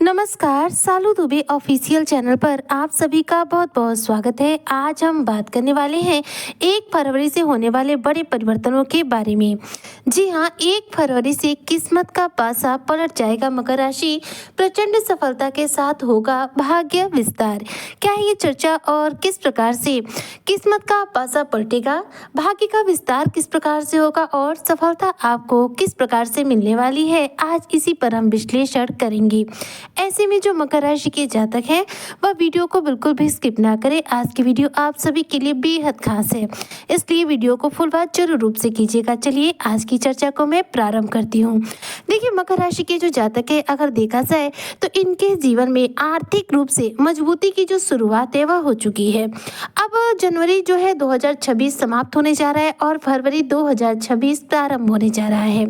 नमस्कार, सालू Dubey official channel पर आप सभी का बहुत बहुत स्वागत है। आज हम बात करने वाले हैं 1 फरवरी से होने वाले बड़े परिवर्तनों के बारे में। जी हाँ, 1 फरवरी से किस्मत का पासा पलट जाएगा। मकर राशि प्रचंड सफलता के साथ होगा भाग्य विस्तार। क्या है ये चर्चा और किस प्रकार से किस्मत का पासा पलटेगा, भाग्य का विस्तार किस प्रकार से होगा और सफलता आपको किस प्रकार से मिलने वाली है, आज इसी पर हम विश्लेषण करेंगे। ऐसे में जो मकर राशि के जातक हैं वह वीडियो को बिल्कुल भी स्किप ना करें। आज की वीडियो आप सभी के लिए बेहद खास है, इसलिए वीडियो को फुल वॉच जरूर रूप से कीजिएगा। चलिए आज की चर्चा को मैं प्रारंभ करती हूँ। देखिए, मकर राशि के जो जातक है, अगर देखा जाए तो इनके जीवन में आर्थिक रूप से मजबूती की जो शुरुआत है वह हो चुकी है। अब जनवरी जो है 2026 समाप्त होने जा रहा है और फरवरी 2026 प्रारंभ होने जा रहा है।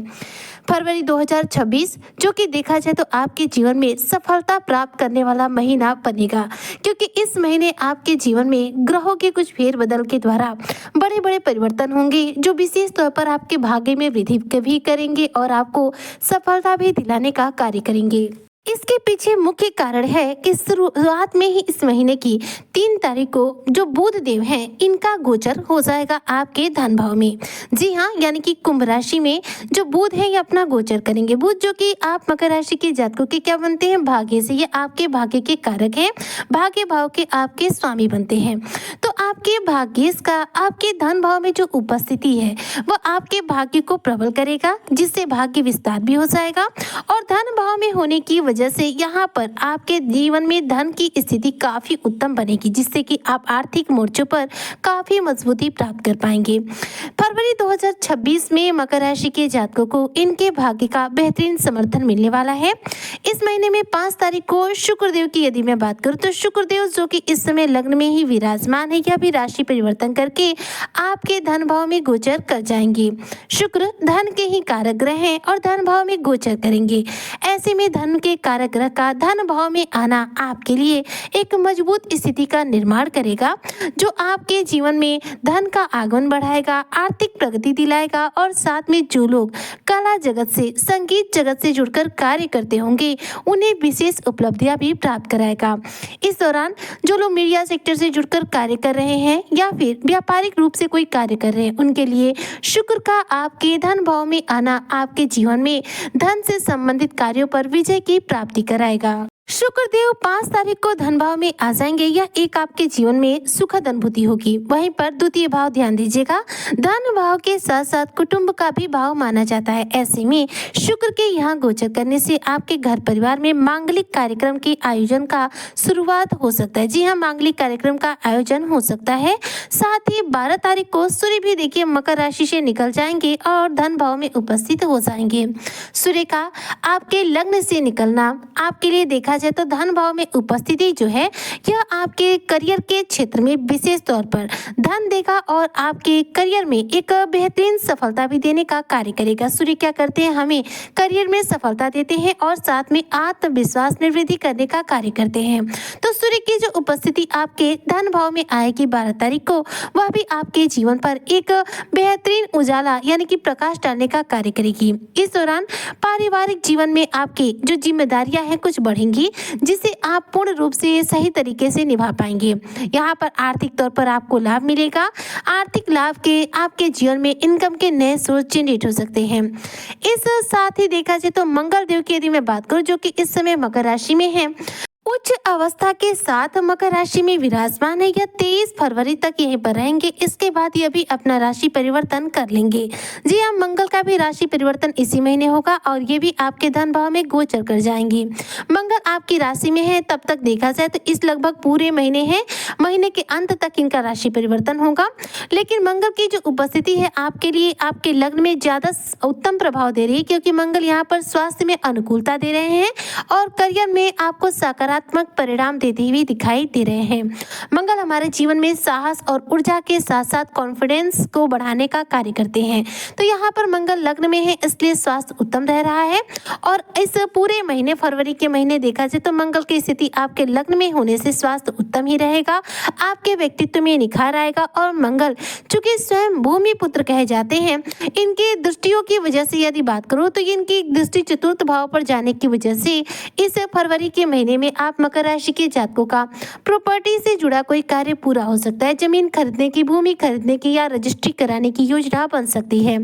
फरवरी 2026 जो कि देखा जाए तो आपके जीवन में सफलता प्राप्त करने वाला महीना बनेगा, क्योंकि इस महीने आपके जीवन में ग्रहों के कुछ फेरबदल के द्वारा बड़े बड़े परिवर्तन होंगे, जो विशेष तौर पर आपके भाग्य में वृद्धि भी करेंगे और आपको सफलता भी दिलाने का कार्य करेंगे। इसके पीछे मुख्य कारण है कि शुरुआत में ही इस महीने की 3 तारीख को जो बुध देव हैं, इनका गोचर हो जाएगा आपके धन भाव में। जी हाँ, यानी कि कुंभ राशि में जो बुध है ये अपना गोचर करेंगे। बुध जो कि आप मकर राशि के जातकों के क्या बनते हैं, भाग्य से। ये आपके भाग्य के कारक हैं, भाग्य भाव के आपके स्वामी बनते हैं। तो आपके भाग्य का आपके धन भाव में जो उपस्थिति है वह आपके भाग्य को प्रबल करेगा, जिससे भाग्य विस्तार भी हो जाएगा। और धन भाव में होने की वजह से यहाँ पर आपके जीवन में धन की स्थिति काफी उत्तम बनेगी, जिससे कि आप आर्थिक मोर्चों पर काफी मजबूती प्राप्त कर पाएंगे। फरवरी 2026 में मकर राशि के जातकों को इनके भाग्य का बेहतरीन समर्थन मिलने वाला है। इस महीने में 5 तारीख को शुक्रदेव की यदि मैं बात करूं तो शुक्रदेव जो कि इस समय लग्न में ही विराजमान है, यह भी राशि परिवर्तन करके आपके धन भाव में गोचर कर जाएंगे। शुक्र धन के ही कारक ग्रह हैं और धन भाव में गोचर करेंगे। ऐसे में धन के कारक ग्रह का धन भाव में आना आपके लिए एक मजबूत स्थिति का निर्माण करेगा, जो आपके जीवन में धन का आगमन बढ़ाएगा, आर्थिक प्रगति दिलाएगा और साथ में जो लोग कला जगत से, संगीत जगत से जुड़कर कार्य करते होंगे उन्हें विशेष उपलब्धियां भी प्राप्त कराएगा। इस दौरान जो लोग मीडिया सेक्टर से जुड़कर कार्य कर रहे हैं या फिर व्यापारिक रूप से कोई कार्य कर रहे हैं, उनके लिए शुक्र का आपके धन भाव में आना आपके जीवन में धन से संबंधित कार्यों पर विजय की प्राप्ति कराएगा। शुक्रदेव 5 तारीख को धन भाव में आ जाएंगे। यह एक आपके जीवन में सुखद अनुभूति होगी। वहीं पर द्वितीय भाव ध्यान दीजिएगा, धन भाव के साथ साथ कुटुंब का भी भाव माना जाता है। ऐसे में शुक्र के यहाँ गोचर करने से आपके घर परिवार में मांगलिक कार्यक्रम के आयोजन का शुरुआत हो सकता है। जी हाँ, मांगलिक कार्यक्रम का आयोजन हो सकता है। साथ ही 12 तारीख को सूर्य भी देखिए मकर राशि से निकल जाएंगे और धन भाव में उपस्थित हो जाएंगे। सूर्य का आपके लग्न से निकलना आपके लिए देखा जाए तो धन भाव में उपस्थिति जो है यह आपके करियर के क्षेत्र में विशेष तौर पर धन देगा और आपके करियर में एक बेहतरीन सफलता भी देने का कार्य करेगा। सूर्य क्या करते हैं, हमें करियर में सफलता देते हैं और साथ में आत्मविश्वास में वृद्धि करने का कार्य करते हैं। तो सूर्य की जो उपस्थिति आपके धन भाव में आएगी 12 तारीख को, वह भी आपके जीवन पर एक बेहतरीन उजाला यानी कि प्रकाश डालने का कार्य करेगी। इस दौरान पारिवारिक जीवन में आपकी जो जिम्मेदारियां हैं कुछ बढ़ेंगी, जिसे आप पूर्ण रूप से सही तरीके से निभा पाएंगे। यहाँ पर आर्थिक तौर पर आपको लाभ मिलेगा। आर्थिक लाभ के आपके जीवन में इनकम के नए सोर्स जनरेट हो सकते हैं। इस साथ ही देखा जाए तो मंगल देव की यदि मैं बात करूं, जो कि इस समय मकर राशि में है, उच्च अवस्था के साथ मकर राशि में विराजमान है। यह 23 फरवरी तक यहीं पर रहेंगे। इसके बाद यह भी अपना राशि परिवर्तन कर लेंगे। जी हाँ, मंगल का भी राशि परिवर्तन इसी महीने होगा और ये भी आपके धन भाव में गोचर कर जाएंगे। मंगल आपकी राशि में है, तब तक देखा जाए तो इस लगभग पूरे महीने है, महीने के अंत तक इनका राशि परिवर्तन होगा। लेकिन मंगल की जो उपस्थिति है आपके लिए आपके लग्न में ज्यादा उत्तम प्रभाव दे रही है, क्योंकि मंगल यहाँ पर स्वास्थ्य में अनुकूलता दे रहे हैं और करियर में आपको सकारात्मक सकारात्मक परिणाम देते हुए दिखाई दे रहे हैं। मंगल हमारे जीवन में साहस और ऊर्जा के साथ साथ कॉन्फिडेंस को बढ़ाने का कार्य करते हैं। तो यहाँ पर मंगल लग्न में है, इसलिए स्वास्थ्य उत्तम रह रहा है। और इस पूरे महीने, फरवरी के महीने देखा जाए तो मंगल की स्थिति आपके लग्न में होने से स्वास्थ्य उत्तम ही रहेगा, आपके व्यक्तित्व में निखार आएगा। और मंगल चूंकि स्वयं भूमि पुत्र कहे जाते हैं, इनकी दृष्टियों की वजह से यदि बात करो तो इनकी दृष्टि चतुर्थ भाव पर जाने की वजह से इस फरवरी के महीने में आप मकर राशि के जातकों का प्रॉपर्टी से जुड़ा कोई कार्य पूरा हो सकता है। जमीन खरीदने की, भूमि खरीदने की या रजिस्ट्री कराने की योजना बन सकती है।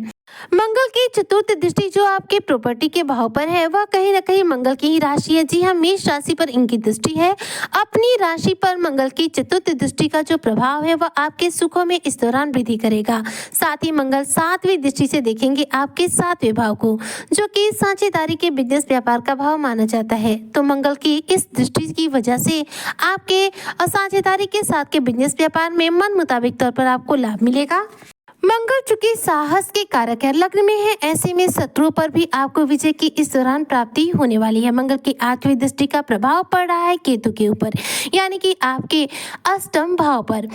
मंगल की चतुर्थ दृष्टि जो आपके प्रॉपर्टी के भाव पर है वह कहीं ना कहीं मंगल की ही राशि है। जी हाँ, मेष राशि पर इनकी दृष्टि है। अपनी राशि पर मंगल की चतुर्थ दृष्टि का जो प्रभाव है वह आपके सुखों में इस दौरान वृद्धि करेगा। साथ ही मंगल सातवीं दृष्टि से देखेंगे आपके सातवें भाव को, जो कि साझेदारी के बिजनेस व्यापार का भाव माना जाता है। तो मंगल की इस दृष्टि की वजह से आपके साझेदारी के साथ के बिजनेस व्यापार में मन मुताबिक तौर पर आपको लाभ मिलेगा। मंगल चूंकि साहस के कारक है, लग्न में है, ऐसे में शत्रुओं पर भी आपको विजय की इस दौरान प्राप्ति होने वाली है। मंगल की आठवीं दृष्टि का प्रभाव पड़ रहा है केतु के ऊपर, यानी कि आपके अष्टम भाव पर।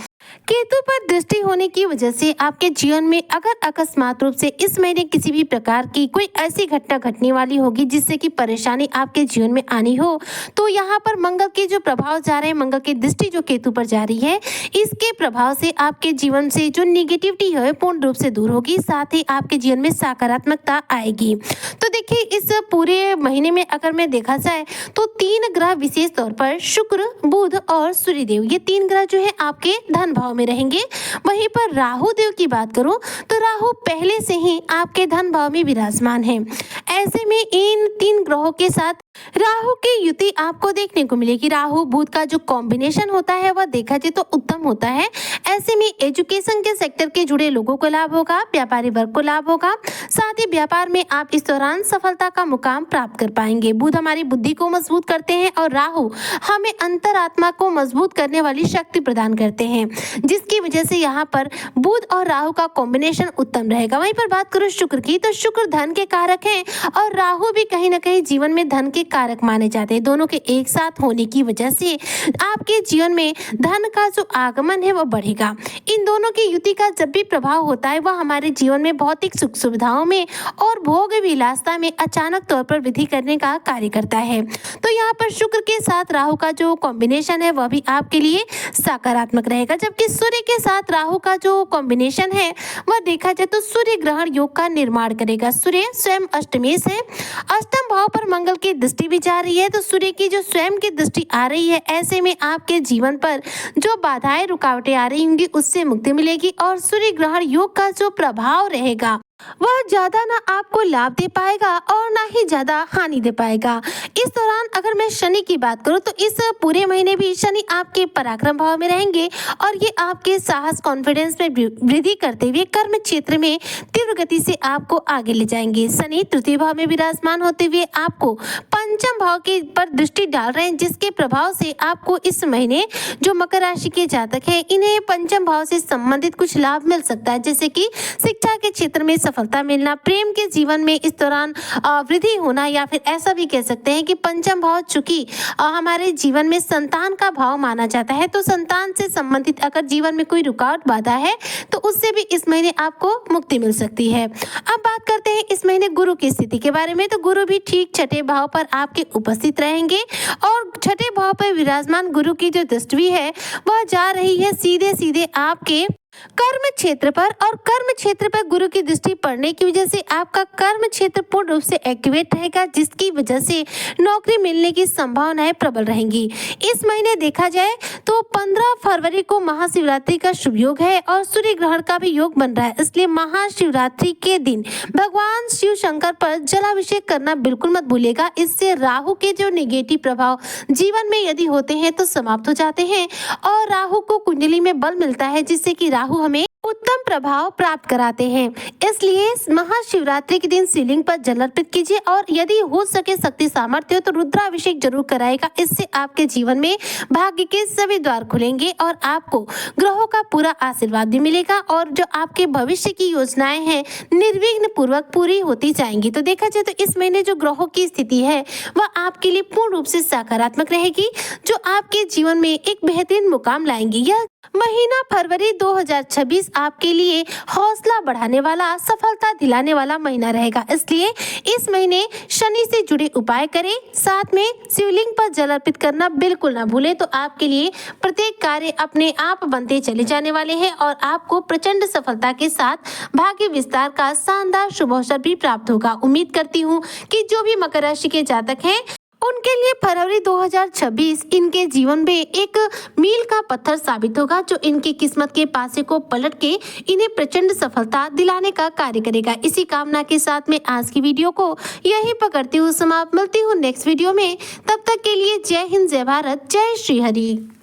केतु पर दृष्टि होने की वजह से आपके जीवन में अगर अकस्मात रूप से इस महीने किसी भी प्रकार की कोई ऐसी घटना घटने वाली होगी जिससे कि परेशानी आपके जीवन में आनी हो, तो यहाँ पर मंगल के जो प्रभाव जा रहे हैं, मंगल की दृष्टि जो केतु पर जा रही है, इसके प्रभाव से आपके जीवन से जो निगेटिविटी है पूर्ण रूप से दूर होगी, साथ ही आपके जीवन में सकारात्मकता आएगी। तो देखिए, इस पूरे महीने में अगर मैं देखा जाए तो 3 ग्रह विशेष तौर पर शुक्र, बुध और सूर्यदेव, ये 3 ग्रह जो है आपके धन भाव में रहेंगे। वहीं पर राहु देव की बात करूं तो राहु पहले से ही आपके धन भाव में विराजमान है। ऐसे में इन 3 ग्रहों के साथ राहु की युति आपको देखने को मिलेगी। राहु बुध का जो कॉम्बिनेशन होता है वह देखा जाए तो उत्तम होता है। ऐसे में एजुकेशन के सेक्टर के जुड़े लोगों को लाभ होगा, व्यापारी वर्ग को लाभ होगा, साथ ही व्यापार में आप इस दौरान सफलता का मुकाम प्राप्त कर पाएंगे। बुध हमारी बुद्धि को मजबूत करते हैं और राहु हमें अंतरात्मा को मजबूत करने वाली शक्ति प्रदान करते हैं, जिसकी वजह से यहाँ पर बुध और राहु का कॉम्बिनेशन उत्तम रहेगा। वहीं पर बात करूं शुक्र की, तो शुक्र धन के कारक हैं और राहु भी कहीं ना कहीं जीवन में धन के कारक माने जाते हैं। दोनों के एक साथ होने की वजह से आपके जीवन में धन का जो आगमन है वह बढ़ेगा। इन दोनों की युति का जब भी प्रभाव होता है वह हमारे जीवन में भौतिक सुख सुविधाओं में और भोग विलासता में अचानक तौर पर वृद्धि करने का कार्य करता है। तो यहाँ पर शुक्र के साथ राहु का जो कॉम्बिनेशन है वह भी आपके लिए सकारात्मक रहेगा, जबकि सूर्य के साथ राहु का जो कॉम्बिनेशन है वह देखा जाए तो सूर्य ग्रहण योग का निर्माण करेगा। सूर्य स्वयं अष्टमेश है, अष्टम भाव पर मंगल की दृष्टि भी जा रही है, तो सूर्य की जो स्वयं की दृष्टि आ रही है, ऐसे में आपके जीवन पर जो बाधाएं रुकावटें आ रही होंगी उससे मुक्ति मिलेगी और सूर्य ग्रहण योग का जो प्रभाव रहेगा वह ज्यादा ना आपको लाभ दे पाएगा और ना ही ज्यादा हानि दे पाएगा। इस दौरान अगर मैं शनि की बात करूं तो इस पूरे महीने भी शनि आपके पराक्रम भाव में रहेंगे और ये आपके साहस, कॉन्फिडेंस में वृद्धि करते हुए कर्म क्षेत्र में तीव्र गति से आपको आगे ले जाएंगे। शनि तृतीय भाव में विराजमान होते हुए आपको पंचम भाव के पर दृष्टि डाल रहे हैं, जिसके प्रभाव से आपको इस महीने जो मकर राशि के जातक है इन्हें पंचम भाव से संबंधित कुछ लाभ मिल सकता है, जैसे कि शिक्षा के क्षेत्र में सफलता मिलना, प्रेम के जीवन में इस दौरान वृद्धि होना, या फिर ऐसा भी कह सकते हैं कि पंचम भाव चूंकि हमारे जीवन में संतान का भाव माना जाता है, तो संतान से संबंधित अगर जीवन में कोई रुकावट बाधा है तो उससे भी इस महीने आपको मुक्ति मिल सकती है। अब बात करते हैं इस महीने गुरु की स्थिति के बारे में, तो गुरु भी ठीक छठे भाव पर आपके उपस्थित रहेंगे और छठे भाव पर विराजमान गुरु की जो दृष्टि है वह जा रही है सीधे सीधे आपके कर्म क्षेत्र पर, और कर्म क्षेत्र पर गुरु की दृष्टि पड़ने की वजह से आपका कर्म क्षेत्र पूर्ण रूप से एक्टिवेट रहेगा, जिसकी वजह से नौकरी मिलने की संभावनाएं प्रबल रहेंगी। इस महीने देखा जाए तो 15 फरवरी को महाशिवरात्रि का शुभ योग है और सूर्य ग्रहण का भी योग बन रहा है, इसलिए महाशिवरात्रि के दिन भगवान शिव शंकर पर जलाभिषेक करना बिल्कुल मत भूलिएगा। इससे राहु के जो नेगेटिव प्रभाव जीवन में यदि होते हैं तो समाप्त हो जाते हैं और राहु को कुंडली में बल मिलता है, जिससे कि राहु हमें उत्तम प्रभाव प्राप्त कराते हैं। इसलिए इस महाशिवरात्रि के दिन शिवलिंग पर जल अर्पित कीजिए और यदि हो सके शक्ति सामर्थ्य हो तो रुद्राभिषेक जरूर कराएगा। इससे आपके जीवन में भाग्य के सभी द्वार खुलेंगे और आपको ग्रहों का पूरा आशीर्वाद भी मिलेगा और जो आपके भविष्य की योजनाएं हैं निर्विघ्न पूर्वक पूरी होती जाएंगी। तो देखा जाए तो इस महीने जो ग्रहों की स्थिति है वह आपके लिए पूर्ण रूप से सकारात्मक रहेगी, जो आपके जीवन में एक बेहतरीन मुकाम लाएंगी। यह महीना फरवरी 2026 आपके लिए हौसला बढ़ाने वाला, सफलता दिलाने वाला महीना रहेगा। इसलिए इस महीने शनि से जुड़े उपाय करें, साथ में शिवलिंग पर जल अर्पित करना बिल्कुल ना भूलें। तो आपके लिए प्रत्येक कार्य अपने आप बनते चले जाने वाले हैं और आपको प्रचंड सफलता के साथ भाग्य विस्तार का शानदार शुभ अवसर भी प्राप्त होगा। उम्मीद करती हूँ कि जो भी मकर राशि के जातक हैं उनके लिए फरवरी 2026 इनके जीवन में एक मील का पत्थर साबित होगा, जो इनकी किस्मत के पासे को पलट के इन्हें प्रचंड सफलता दिलाने का कार्य करेगा। इसी कामना के साथ में आज की वीडियो को यही पकड़ती हूँ समाप्त। मिलती हूँ नेक्स्ट वीडियो में, तब तक के लिए जय हिंद, जय भारत, जय श्री हरि।